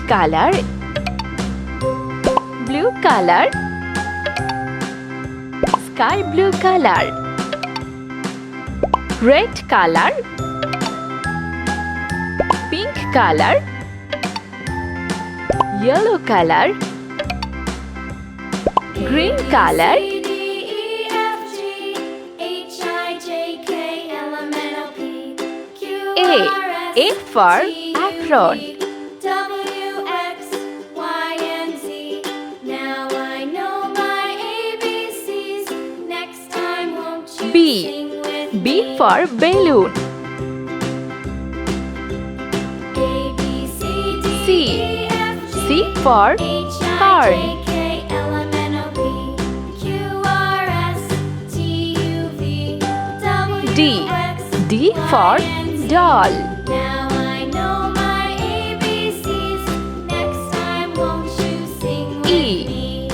color, blue color, sky blue color, red color, pink color, yellow color, green color. A for apron. B for balloon. C for corn. D for doll.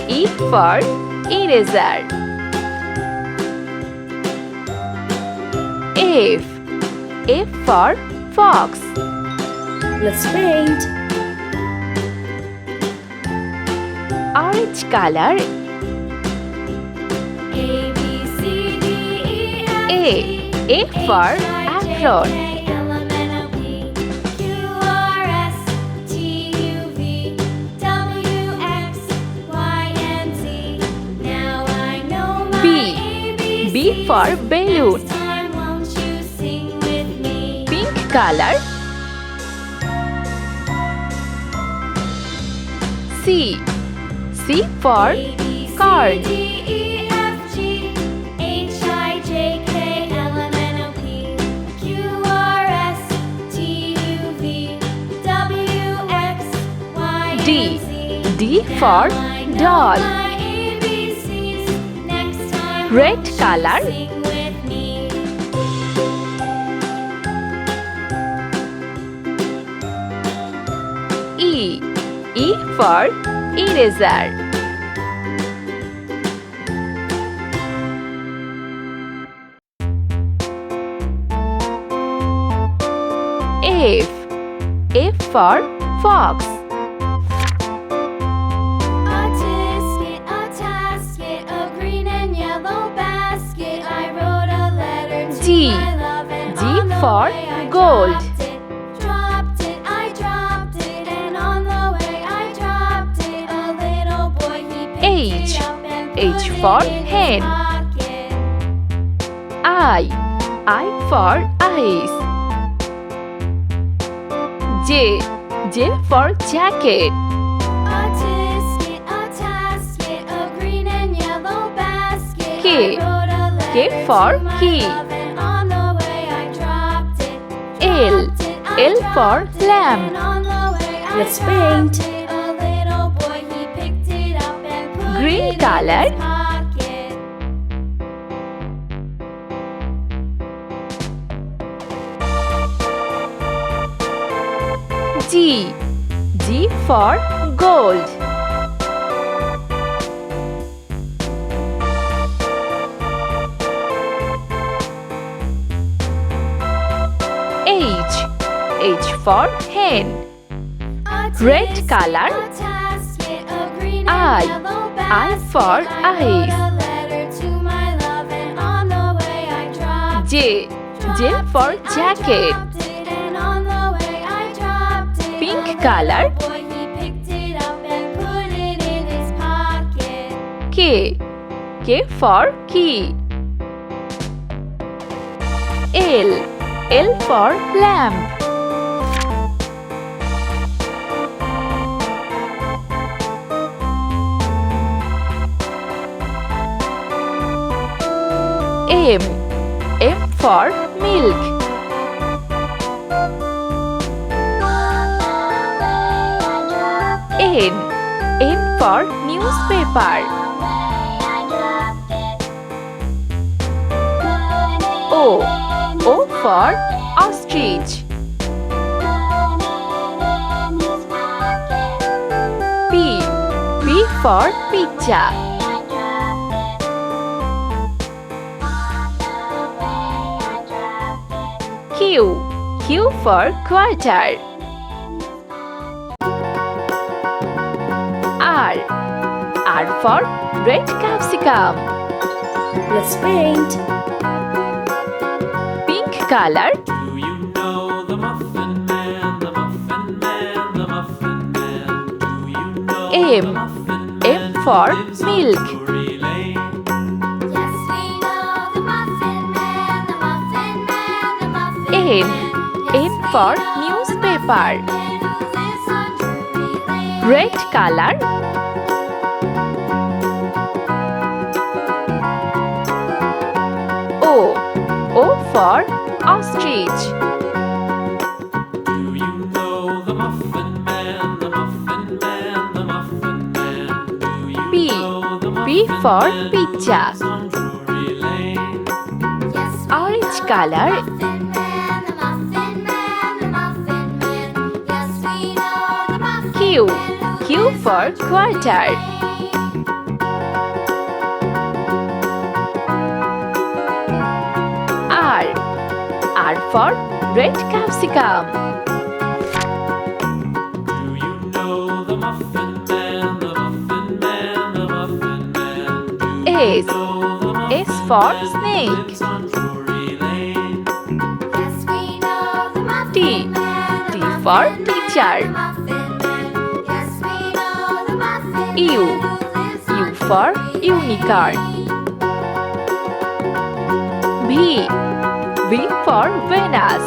E for eraser. F for fox. Let's paint. Orange color. A for apron. B for balloon. Pink color. C for corn. D for doll. Red color. E for eraser. F for fox. G for gold. H for hen. I for eyes. J for jacket. K for key. L for lamp. Let's paint. Green color. G for gold. H for hen. Red color. I for eyes. J for jacket. Pink color. K for key. L for lamp. M for milk. N for newspaper. O for ostrich. P for pizza. Q for quarter. R for red capsicum. Let's paint. Pink color. Do you know the Muffin Man, the Muffin Man, the Muffin Man? Do you know M. the Muffin M Man for who lives on milk. Drury Lane? Yes, we know the Muffin Man, the Muffin Man, the Muffin N. Man. N for newspaper. Man who lives on Drury Lane. Red color. O. O for ostrich. Do you know the Muffin Man, the Muffin Man, the Muffin Man? Do you P. know the P Muffin for Man who pizza. lives on Drury Lane? Yes, we Orange know color. the Muffin Man, the Muffin Man, the Muffin Man. Yes, we know the Muffin Q. Man who Q lives for on quarter. Drury Lane. R. R for red capsicum. Do you know the Muffin Man, the Muffin Man, the Muffin Man? Do you S. know the Muffin S for Man who snake. lives on Drury Lane? Yes, we know the Muffin T. Man, T the for Muffin Man, teacher. the Muffin Man. Yes, we know the Muffin U. Man who lives U on for Drury unicorn. Lane. V. V for Venus.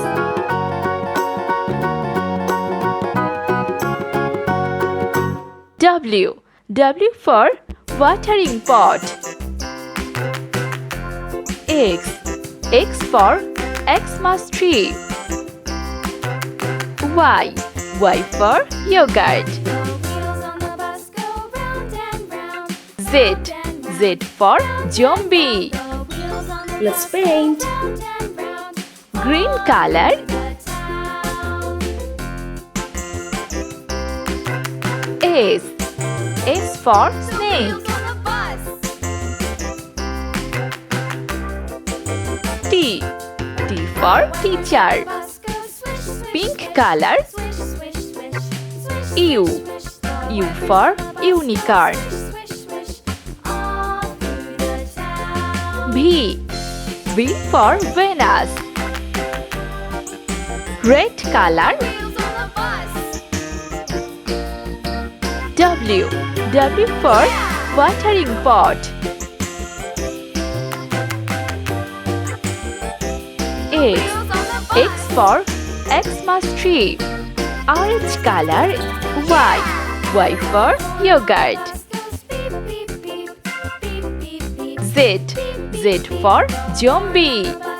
W. W for watering pot. X. X for Xmas tree. Y. Y for yogurt. The wheels on the bus go round and round. Z. Z for zombie. The wheels on the Let's bus go paint. round and round. Green color. The town. S. S for snake. Wheels on the bus. T. T for teacher. Bus goes swish, swish, Pink swish. color. Swish, swish, swish. Swish, U. swish, swish. U for unicorn. Swish, swish, swish. All through the town. V. V for Venus. Red color. Wheels on the bus. W. W for watering pot. X. Wheels on the bus. X for Xmas tree. Orange color. Y. Y for yogurt. Bus goes beep, beep, beep. Beep, beep, beep. Z. Z for zombie. Bus